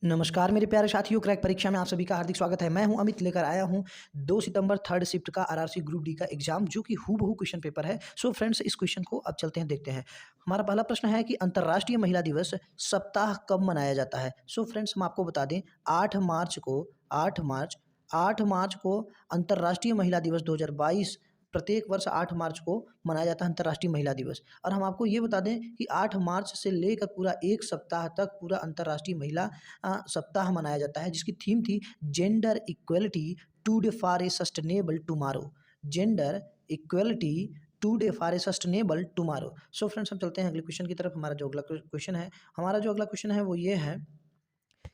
नमस्कार मेरे प्यारे साथियों, क्रैक परीक्षा में आप सभी का हार्दिक स्वागत है। मैं हूं अमित, लेकर आया हूं 2 सितंबर थर्ड शिफ्ट का आरआरसी ग्रुप डी का एग्जाम, जो कि हूबहू क्वेश्चन पेपर है। सो फ्रेंड्स, इस क्वेश्चन को अब चलते हैं, देखते हैं। हमारा पहला प्रश्न है कि अंतर्राष्ट्रीय महिला दिवस सप्ताह कब मनाया जाता है। सो फ्रेंड्स, हम आपको बता दें, 8 मार्च को 8 मार्च 8 मार्च को अंतर्राष्ट्रीय महिला दिवस 2022 प्रत्येक वर्ष 8 मार्च को मनाया जाता है अंतर्राष्ट्रीय महिला दिवस। और हम आपको ये बता दें कि 8 मार्च से लेकर पूरा 1 सप्ताह तक पूरा अंतर्राष्ट्रीय महिला सप्ताह मनाया जाता है, जिसकी थीम थी gender equality today for a sustainable tomorrow. Gender equality today for a sustainable tomorrow. So friends, हम चलते हैं अगले क्वेश्चन की तरफ। हमारा जो अगला क्वेश्चन है वो ये है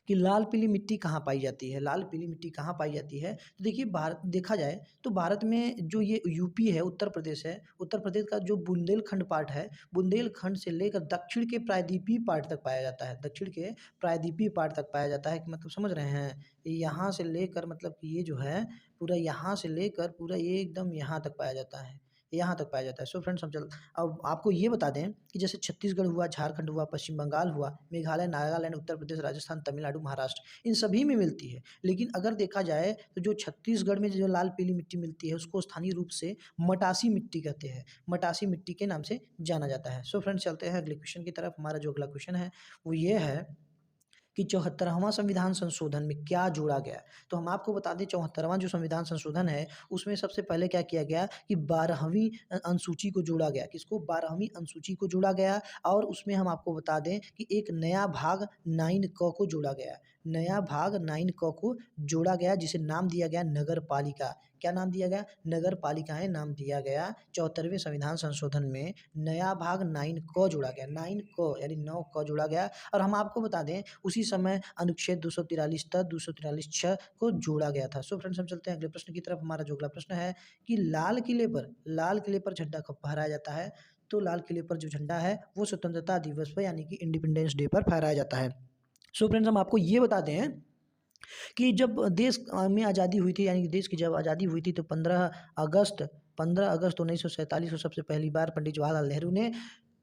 कि लाल पीली मिट्टी कहाँ पाई जाती है। लाल पीली मिट्टी कहाँ पाई जाती है, तो देखिए, भारत देखा जाए तो भारत में जो ये यूपी है, उत्तर प्रदेश है, उत्तर प्रदेश का जो बुंदेलखंड पार्ट है, बुंदेलखंड से लेकर दक्षिण के प्रायद्वीपीय पार्ट तक पाया जाता है। दक्षिण के प्रायद्वीपीय पार्ट तक पाया जाता है, कि मतलब समझ रहे हैं, यहाँ से लेकर मतलब कि ये जो है पूरा यहाँ से लेकर पूरा ये एकदम यहाँ तक पाया जाता है, यहाँ तक पाया जाता है। सो फ्रेंड्स, हम चल अब आपको ये बता दें कि जैसे छत्तीसगढ़ हुआ, झारखंड हुआ, पश्चिम बंगाल हुआ, मेघालय, नागालैंड, उत्तर प्रदेश, राजस्थान, तमिलनाडु, महाराष्ट्र, इन सभी में मिलती है। लेकिन अगर देखा जाए तो जो छत्तीसगढ़ में जो लाल पीली मिट्टी मिलती है, उसको स्थानीय रूप से मटासी मिट्टी कहते हैं। मटासी मिट्टी के नाम से जाना जाता है। सो फ्रेंड्स, चलते हैं अगले क्वेश्चन की तरफ। हमारा जो अगला क्वेश्चन है वो ये है कि 74वां संविधान संशोधन में क्या जोड़ा गया। तो हम आपको बता दें, 74वां जो संविधान संशोधन है, उसमें सबसे पहले क्या किया गया कि 12वीं अनुसूची को जोड़ा गया। किसको? 12वीं अनुसूची को जोड़ा गया। और उसमें हम आपको बता दें कि एक नया भाग 9 क को जोड़ा गया। नया भाग 9 क को जोड़ा गया, जिसे नाम दिया गया नगर पालिका। क्या नाम दिया गया? नगर पालिकाएं नाम दिया गया। 74वें संविधान संशोधन में नया भाग 9 क जोड़ा गया। 9 क यानी 9 क जोड़ा गया। और हम आपको बता दें, उसी समय अनुच्छेद 243 तक 243 छ को जोड़ा गया था। सो फ्रेंड्स, हम चलते हैं अगले प्रश्न की तरफ। हमारा जो अगला प्रश्न है कि लाल किले पर झंडा कब फहराया जाता है। तो लाल किले पर जो झंडा है वो स्वतंत्रता दिवस पर, यानी कि इंडिपेंडेंस डे पर फहराया जाता है। सो फ्रेंड्स, हम आपको ये बताते हैं कि जब देश में आज़ादी हुई थी, यानी कि देश की जब आज़ादी हुई थी, तो 15 अगस्त 1947 को सबसे पहली बार पंडित जवाहरलाल नेहरू ने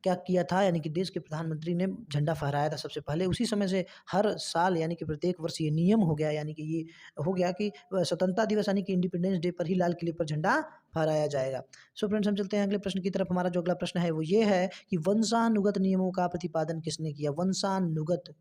क्या किया था, यानी कि देश के प्रधानमंत्री ने झंडा फहराया था सबसे पहले। उसी समय से हर साल, यानी कि प्रत्येक वर्ष ये नियम हो गया, यानी कि ये हो गया कि स्वतंत्रता दिवस यानी कि इंडिपेंडेंस डे पर ही लाल किले पर झंडा फहराया जाएगा। सो फ्रेंड्स, हम चलते हैं अगले प्रश्न की तरफ। हमारा जो अगला प्रश्न है वो ये है कि वंशानुगत नियमों का प्रतिपादन किसने किया। वंशानुगत।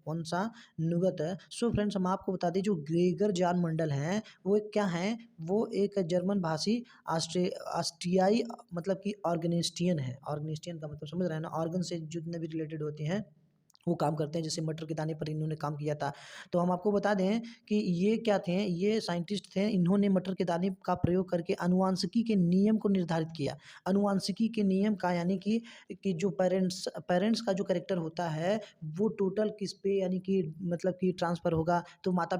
सो फ्रेंड्स, हम आपको बता दें, जो ग्रेगर जॉन मंडल हैं वो क्या हैं, वो एक जर्मन भाषी ऑस्ट्रियाई मतलब कि ऑर्गेनिस्टियन है। ऑर्गेनिस्टियन का मतलब समझ रहे हैं ना, ऑर्गन से जितने भी रिलेटेड होते हैं वो काम करते हैं। जैसे मटर के दाने पर इन्होंने काम किया था। तो हम आपको बता दें कि ये क्या थे, ये साइंटिस्ट थे। इन्होंने मटर के दाने का प्रयोग करके अनुवांशिकी के नियम को निर्धारित किया। अनुवांशिकी के नियम का, यानी कि जो पेरेंट्स का जो कैरेक्टर होता है वो टोटल किस पे, यानी कि मतलब कि ट्रांसफ़र होगा, तो माता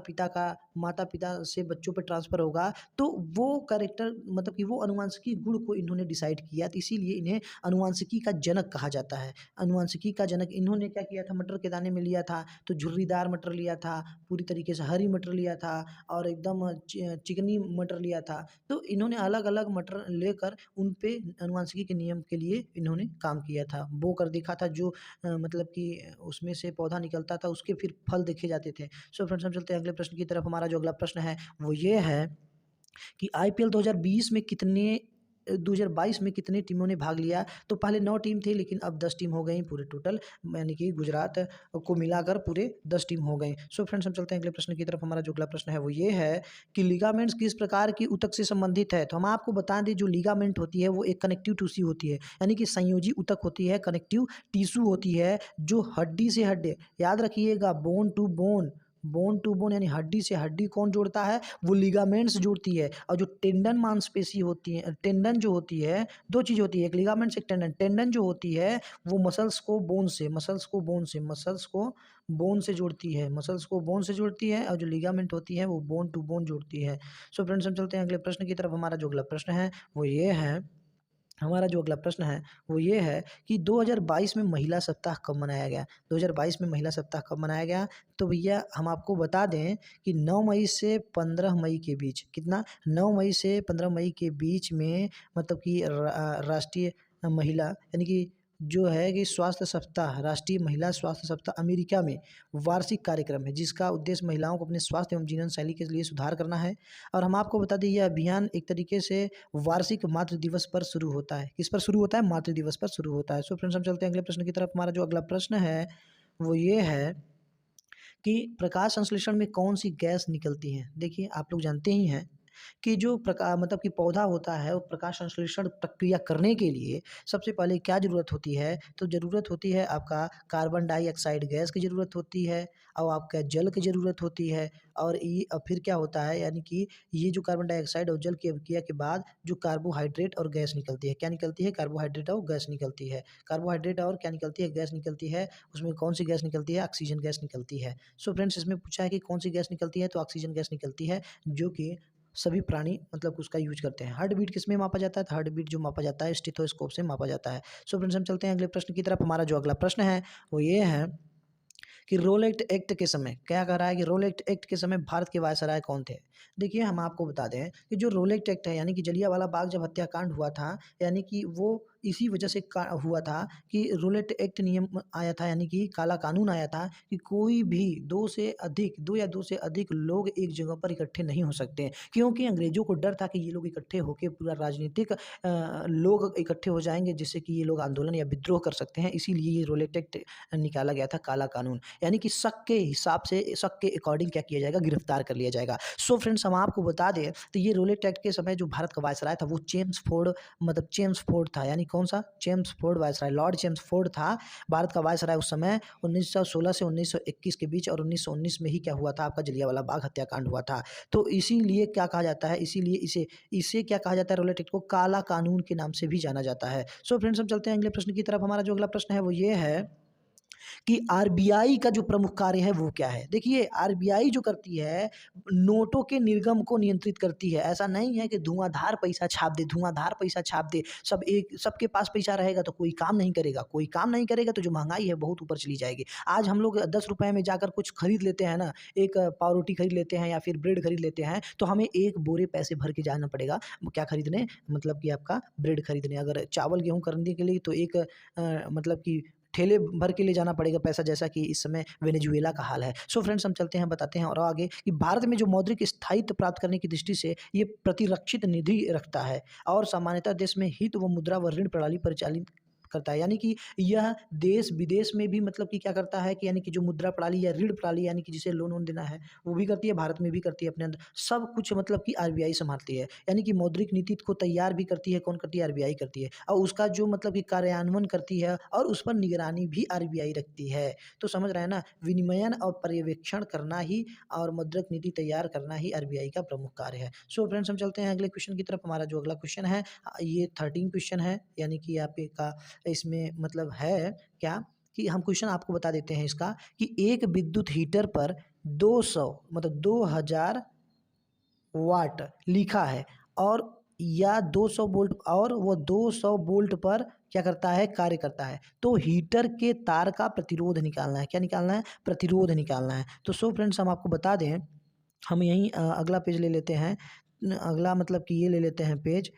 पिता से बच्चों पे ट्रांसफ़र होगा। तो वो कैरेक्टर मतलब कि वो अनुवांशिकी गुण को इन्होंने डिसाइड किया, तो इसीलिए इन्हें अनुवांशिकी का जनक कहा जाता है। अनुवांशिकी का जनक। इन्होंने क्या किया था, मटर के दाने में लिया था तो झुर्रीदार मटर लिया था, पूरी तरीके से हरी मटर लिया था, और एकदम चिकनी मटर लिया था। तो इन्होंने अलग अलग मटर लेकर उन पे अनुवांशिकी के नियम के लिए इन्होंने काम किया था। बो कर देखा था, जो मतलब कि उसमें से पौधा निकलता था, उसके फिर फल देखे जाते थे। सो फ्रेंड्स, हम चलते हैं अगले प्रश्न की तरफ। हमारा जो अगला प्रश्न है वो ये है कि आईपीएल 2022 में कितने टीमों ने भाग लिया। तो पहले 9 टीम थे, लेकिन अब 10 टीम हो गई पूरे टोटल, यानी कि गुजरात को मिलाकर पूरे 10 टीम हो गए। सो फ्रेंड्स, हम चलते हैं अगले प्रश्न की तरफ। हमारा जो अगला प्रश्न है वो ये है कि लिगामेंट्स किस प्रकार की ऊतक से संबंधित है। तो हम आपको बता दें, जो लिगामेंट होती है वो एक कनेक्टिव टिश्यू होती है, यानी कि संयोजी ऊतक होती है, कनेक्टिव टिश्यू होती है, जो हड्डी से हड्डी, याद रखिएगा, बोन टू बोन यानी हड्डी से हड्डी कौन जोड़ता है, वो लिगामेंट्स जोड़ती है। और जो टेंडन मांसपेशी होती है, टेंडन जो होती है, दो चीज़ होती है, एक लिगामेंट्स, एक टेंडन। टेंडन जो होती है वो मसल्स को बोन से जोड़ती है, और जो लिगामेंट होती है वो बोन टू बोन जोड़ती है। सो फ्रेंड्स, हम चलते हैं अगले प्रश्न की तरफ। हमारा जो अगला प्रश्न है वो ये है कि 2022 में महिला सप्ताह कब मनाया गया। 2022 में महिला सप्ताह कब मनाया गया, तो भैया हम आपको बता दें कि 9 मई से 15 मई के बीच, कितना, 9 मई से 15 मई के बीच में, मतलब कि राष्ट्रीय महिला, यानी कि जो है कि स्वास्थ्य सप्ताह, राष्ट्रीय महिला स्वास्थ्य सप्ताह अमेरिका में वार्षिक कार्यक्रम है, जिसका उद्देश्य महिलाओं को अपने स्वास्थ्य एवं जीवन शैली के लिए सुधार करना है। और हम आपको बता दें, यह अभियान एक तरीके से वार्षिक मातृ दिवस पर शुरू होता है। किस पर शुरू होता है? मातृ दिवस पर शुरू होता है। सो फ्रेंड्स, हम चलते हैं अगले प्रश्न की तरफ। हमारा जो अगला प्रश्न है वो ये है कि प्रकाश संश्लेषण में कौन सी गैस निकलती है? देखिए, आप लोग जानते ही हैं कि जो मतलब कि पौधा होता है, वो प्रकाश संश्लेषण प्रक्रिया करने के लिए सबसे पहले क्या ज़रूरत होती है? तो ज़रूरत होती है आपका कार्बन डाइऑक्साइड गैस की ज़रूरत होती है, और आपका जल की ज़रूरत होती है। और फिर क्या होता है, यानी कि ये जो कार्बन डाइऑक्साइड और जल की अभिक्रिया के बाद जो कार्बोहाइड्रेट और गैस निकलती है, क्या निकलती है? कार्बोहाइड्रेट और गैस निकलती है। कार्बोहाइड्रेट और क्या निकलती है? गैस निकलती है। उसमें कौन सी गैस निकलती है? ऑक्सीजन गैस निकलती है। सो फ्रेंड्स, इसमें पूछा है कि कौन सी गैस निकलती है, तो ऑक्सीजन गैस निकलती है, जो कि सभी प्राणी मतलब उसका यूज करते हैं। हार्ट बीट किस में मापा जाता है? तो हार्ट बीट जो मापा जाता है स्टेथोस्कोप से मापा जाता है। सो फ्रेंड्स, हम चलते हैं अगले प्रश्न की तरफ। हमारा जो अगला प्रश्न है वो ये है कि रोलेट एक्ट के समय, क्या कह रहा है कि रोलेट एक्ट के समय भारत के वायसराय कौन थे? देखिए, हम आपको बता दें कि जो रोलेट एक्ट है, यानी कि जलियांवाला बाग जब हत्याकांड हुआ था, यानी कि वो इसी वजह से हुआ था कि रोलेट एक्ट नियम आया था, यानी कि काला कानून आया था कि कोई भी दो या दो से अधिक लोग एक जगह पर इकट्ठे नहीं हो सकते, क्योंकि अंग्रेजों को डर था कि ये लोग इकट्ठे होकर पूरा राजनीतिक लोग इकट्ठे हो जाएंगे, जिससे कि ये लोग आंदोलन या विद्रोह कर सकते हैं। इसीलिए ये रोलेट एक्ट निकाला गया था, काला कानून, यानी कि शक के हिसाब से, शक के अकॉर्डिंग क्या किया जाएगा? गिरफ्तार कर लिया जाएगा। सो फ्रेंड्स, हम आपको बता दें तो ये रोलेट एक्ट के समय जो भारत का वायसराय था वो चेम्सफोर्ड, मतलब चेम्सफोर्ड था, यानी कौन सा? चेम्सफोर्ड वायसराय, लॉर्ड चेम्सफोर्ड था भारत का वायसराय उस समय 1916 से 1921 के बीच। और 1919 में ही क्या हुआ था? आपका जलियांवाला बाग हत्याकांड हुआ था। तो इसीलिए क्या कहा जाता है, इसीलिए इसे इसे क्या कहा जाता है? रोलेट एक्ट को काला कानून के नाम से भी जाना जाता है। सो फ्रेंड्स, हम चलते हैं अगले प्रश्न की तरफ। हमारा जो अगला प्रश्न है वो ये है कि आरबीआई का जो प्रमुख कार्य है वो क्या है? देखिए, आरबीआई जो करती है, नोटों के निर्गम को नियंत्रित करती है। ऐसा नहीं है कि धुआंधार पैसा छाप दे, धुआंधार पैसा छाप दे, सबके पास पैसा रहेगा तो कोई काम नहीं करेगा, कोई काम नहीं करेगा तो जो महँगाई है बहुत ऊपर चली जाएगी। आज हम लोग ₹10 में जाकर कुछ खरीद लेते हैं ना, एक पावरोटी खरीद लेते हैं या फिर ब्रेड खरीद लेते हैं, तो हमें 1 बोरे पैसे भर के जाना पड़ेगा क्या खरीदने? मतलब कि आपका ब्रेड खरीदने। अगर चावल, गेहूँ खरीदने के लिए तो एक मतलब कि ठेले भर के ले जाना पड़ेगा पैसा, जैसा कि इस समय वेनेजुएला का हाल है। सो फ्रेंड्स, हम चलते हैं, बताते हैं और आगे कि भारत में जो मौद्रिक स्थायित्व प्राप्त करने की दृष्टि से ये प्रतिरक्षित निधि रखता है, और सामान्यतः देश में हित व मुद्रा व ऋण प्रणाली परिचालित करता है। यानी कि यह देश विदेश में भी मतलब कि क्या करता है कि यानी कि जो मुद्रा प्रणाली या ऋण प्रणाली, यानी कि जिसे लोन वोन देना है, वो भी करती है, भारत में भी करती है अपने अंदर। सब कुछ मतलब कि आरबीआई संभालती है, यानी कि मौद्रिक नीति को तैयार भी करती है, कौन करती है? आरबीआई करती है। और उसका जो मतलब कि कार्यान्वयन करती है और उस पर निगरानी भी आरबीआई रखती है। तो समझ रहे हैं ना, विनियमन और पर्यवेक्षण करना ही और मौद्रिक नीति तैयार करना ही आरबीआई का प्रमुख कार्य है। सो फ्रेंड्स, हम चलते हैं अगले क्वेश्चन की तरफ। हमारा जो अगला क्वेश्चन है ये 13 क्वेश्चन है, यानी कि आपका इसमें मतलब है क्या कि हम क्वेश्चन आपको बता देते हैं इसका कि एक विद्युत हीटर पर 200 मतलब 2000 वाट लिखा है, और या 200 वोल्ट, और वो 200 वोल्ट पर क्या करता है? कार्य करता है। तो हीटर के तार का प्रतिरोध निकालना है। क्या निकालना है? प्रतिरोध निकालना है। तो सो फ्रेंड्स, हम आपको बता दें, हम यहीं अगला पेज ले लेते हैं। अगला मतलब कि ये ले लेते हैं पेज।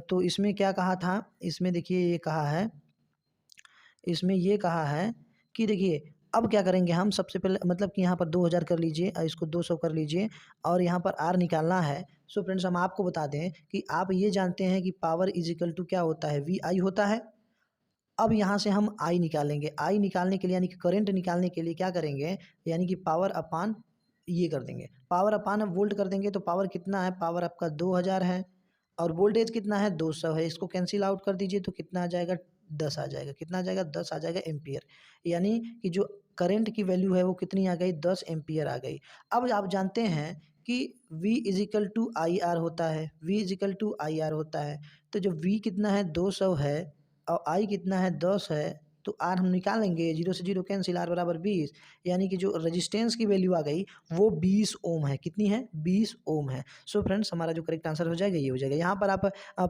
तो इसमें क्या कहा था? इसमें देखिए ये कहा है, इसमें ये कहा है कि देखिए, अब क्या करेंगे हम? सबसे पहले मतलब कि यहाँ पर 2000 कर लीजिए और इसको 200 कर लीजिए, और यहाँ पर आर निकालना है। सो फ्रेंड्स, हम आपको बता दें कि आप ये जानते हैं कि पावर इज इक्वल टू क्या होता है? वी आई होता है। अब यहाँ से हम आई निकालेंगे। आई निकालने के लिए, यानी कि करंट निकालने के लिए क्या करेंगे? यानी कि पावर अपान ये कर देंगे, पावर अपान वोल्ट कर देंगे। तो पावर कितना है? पावर आपका 2000 है, और वोल्टेज कितना है? 200 है। इसको कैंसिल आउट कर दीजिए तो कितना आ जाएगा? 10 आ जाएगा। कितना आ जाएगा? 10 आ जाएगा एम्पियर। यानी कि जो करंट की वैल्यू है वो कितनी आ गई? 10 एम्पियर आ गई। अब आप जानते हैं कि V is equal to I R होता है, V is equal to I R होता है। तो जो V कितना है? 200 है, और आई कितना है? 10 है। तो आर हम निकालेंगे, 0 से 0 कैंसिल, आर बराबर 20। यानी कि जो रेजिस्टेंस की वैल्यू आ गई वो 20 ओम है। कितनी है? 20 ओम है। सो फ्रेंड्स, हमारा जो करेक्ट आंसर हो जाएगा ये हो जाएगा। यहाँ पर आप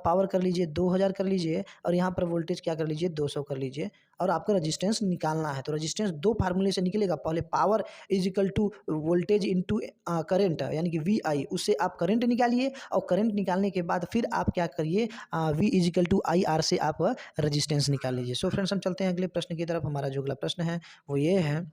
पावर कर लीजिए 2000 कर लीजिए, और यहाँ पर वोल्टेज क्या कर लीजिए? 200 कर लीजिए, और आपको रेजिस्टेंस निकालना है। तो रेजिस्टेंस दो फार्मूले से निकलेगा। पहले power is equal to voltage into current यानी कि वी आई, उससे आप करंट निकालिए और करंट निकालने के बाद फिर आप क्या करिए, V is equal to I R से आप रेजिस्टेंस निकाल लीजिए। सो फ्रेंड्स हम चलते हैं अगले प्रश्न की तरफ। हमारा जो अगला प्रश्न है वो ये है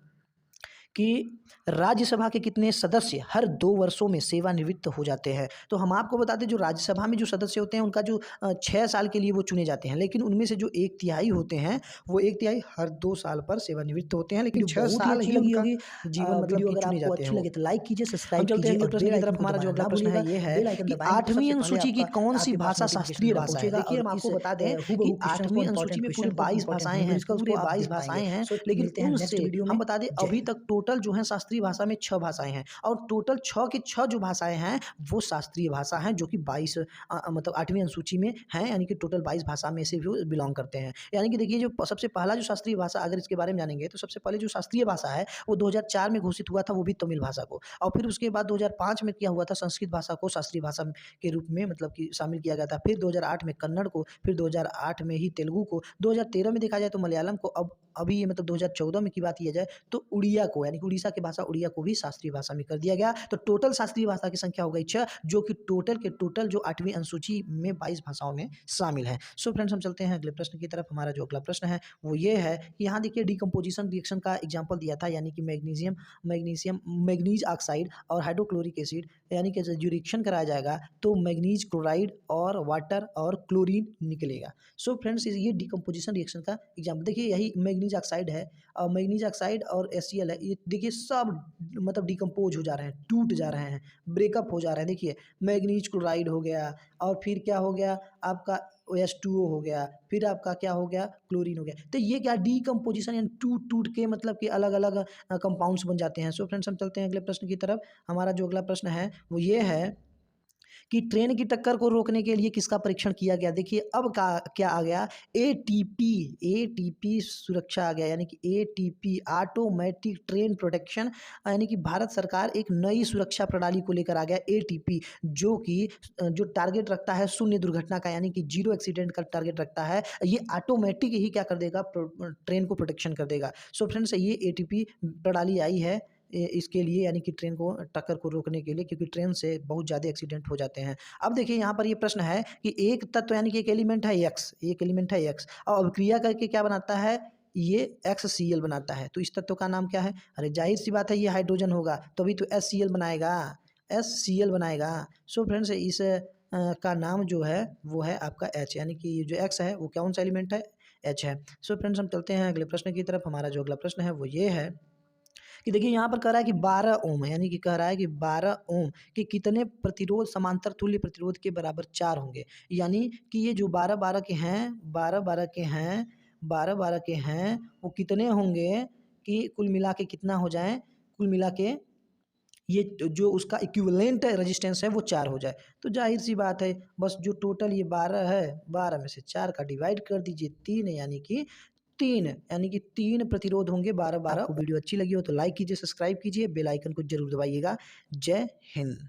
कि राज्यसभा के कितने सदस्य हर 2 वर्षों में सेवानिवृत्त हो जाते हैं। तो हम आपको बता दें जो राज्यसभा में जो सदस्य होते हैं उनका जो 6 साल के लिए वो चुने जाते हैं, लेकिन उनमें से जो 1/3 होते हैं वो 1/3 हर 2 साल पर सेवानिवृत्त होते हैं, लेकिन जो 6 बहुत ही साल अच्छी ही लगी उनका होगी जीवन मतलब वीडियो कि अगर चुने आपको जाते हैं अच्छी वो। लगे तो लाइक कीजिए, हम सब्सक्राइब चलते हैं कीजिए अगले और प्रश्न बेल की आइकन तरफ। को हमारा जो दबाना अगला ना प्रश्न है भूलिएगा। ये है बेल आइकन कि दबाएंगे तो 8वीं सबसे पहले अनुसूची की आपका कौन सी आपके पास भाषा नोटिफिकेशन शास्त्रीय भाषा है। पहुंचेगा देखिए और हम इस आपको बता दें कि हूबहू क्वेश्चंस को, 8वीं इंपॉर्टेंट अनुसूची में पूरे क्वेश्चन को, 22 इंपॉर्टेंट भाषाएं हैं, न्यूमेरिकल्स को पूरे आप 22 देख पाएंगे। भाषाएं हैं, सो लेकिन मिलते हैं नेक्स्ट उनसे वीडियो में। हम बता दें जय अभी हिंद। तक टोटल जो है शास्त्रीय भाषा में 6 भाषाएं हैं और टोटल 6 की 6 जो भाषाएं हैं वो शास्त्रीय भाषा हैं, जो कि 22 मतलब 8वीं अनुसूची में हैं, यानी कि टोटल 22 भाषा में से भी बिलोंग करते हैं। यानी कि देखिए जो सबसे पहला जो शास्त्रीय भाषा, अगर इसके बारे में जानेंगे तो सबसे पहले जो शास्त्रीय भाषा है वो 2004 में घोषित हुआ था, वो भी तमिल भाषा को। और फिर उसके बाद 2005 में क्या हुआ था, संस्कृत भाषा को शास्त्रीय भाषा के रूप में मतलब कि शामिल किया गया था। फिर 2008 में कन्नड़ को, फिर 2008 में ही तेलुगु को, 2013 में देखा जाए तो मलयालम को, अब अभी ये मतलब 2014 में की बात किया जाए तो उड़िया को, यानी कि उड़ीसा की भाषा उड़िया को भी शास्त्रीय भाषा में कर दिया गया। तो टोटल शास्त्रीय भाषा की संख्या हो गई 6, जो कि टोटल के टोटल जो 8वीं अनुसूची में 22 भाषाओं में शामिल है। सो फ्रेंड्स हम चलते हैं अगले प्रश्न की तरफ। हमारा जो अगला प्रश्न है वो ये है कि यहाँ देखिए डिकम्पोजिशन रिएक्शन का एग्जाम्पल दिया था, यानी कि मैग्नीज ऑक्साइड और हाइड्रोक्लोरिक एसिड, यानी कि जो रिएक्शन कराया जाएगा तो मैग्नीज क्लोराइड और वाटर और क्लोरीन निकलेगा। सो फ्रेंड्स ये डिकम्पोजिशन रिएक्शन का एग्जाम्पल देखिए, यही मैग्नीज ऑक्साइड है और मैग्नीज ऑक्साइड और HCl है, ये देखिए सब मतलब डिकम्पोज हो जा रहे हैं, टूट जा रहे हैं, ब्रेकअप हो जा रहे हैं। देखिए मैग्नीज क्लोराइड हो गया और फिर क्या हो गया आपका H2O हो गया, फिर आपका क्या हो गया क्लोरीन हो गया। तो ये क्या डिकम्पोजिशन यानी टूट टूट के मतलब कि अलग अलग कंपाउंड्स बन जाते हैं। सो फ्रेंड्स हम चलते हैं अगले प्रश्न की तरफ। हमारा जो अगला प्रश्न है वो ये है कि ट्रेन की टक्कर को रोकने के लिए किसका परीक्षण किया गया। देखिए अब क्या आ गया, एटीपी सुरक्षा आ गया, यानी कि एटीपी ऑटोमेटिक ट्रेन प्रोटेक्शन, यानी कि भारत सरकार एक नई सुरक्षा प्रणाली को लेकर आ गया एटीपी, जो कि जो टारगेट रखता है शून्य दुर्घटना का, यानी कि जीरो एक्सीडेंट का टारगेट रखता है। ये ऑटोमेटिक ही क्या कर देगा, ट्रेन को प्रोटेक्शन कर देगा। सो फ्रेंड्स ये एटीपी प्रणाली आई है इसके लिए, यानी कि ट्रेन को टक्कर को रोकने के लिए, क्योंकि ट्रेन से बहुत ज़्यादा एक्सीडेंट हो जाते हैं। अब देखिए यहाँ पर ये प्रश्न है कि एक तत्व यानी कि एक एलिमेंट है एक्स, एक एलिमेंट है एक्स और अभिक्रिया करके क्या बनाता है, ये HCl बनाता है। तो इस तत्व का नाम क्या है, अरे जाहिर सी बात है ये हाइड्रोजन होगा, तभी तो HCl बनाएगा, HCl बनाएगा। सो फ्रेंड्स इस का नाम जो है वो है आपका H, यानी कि ये जो X है वो कौन सा एलिमेंट है, H है। सो फ्रेंड्स हम चलते हैं अगले प्रश्न की तरफ। हमारा जो अगला प्रश्न है वो ये है कि देखिए यहाँ पर कह रहा है कि 12 ओम, यानी कि कह रहा है कि 12 ओम के कितने प्रतिरोध समांतर तुल्य प्रतिरोध के बराबर 4 होंगे। यानी कि ये जो 12-12 के हैं, 12-12 के हैं, 12-12 के हैं, वो कितने होंगे कि कुल मिला के कितना हो जाए, कुल मिला के ये जो उसका इक्विवेलेंट रेजिस्टेंस है वो 4 हो जाए। तो जाहिर सी बात है, बस जो टोटल ये 12 है, 12 में से 4 का डिवाइड कर दीजिए 3, यानी कि 3 प्रतिरोध होंगे 12-12। आपको वीडियो अच्छी लगी हो तो लाइक कीजिए, सब्सक्राइब कीजिए, बेल आइकन को जरूर दबाइएगा। जय हिंद।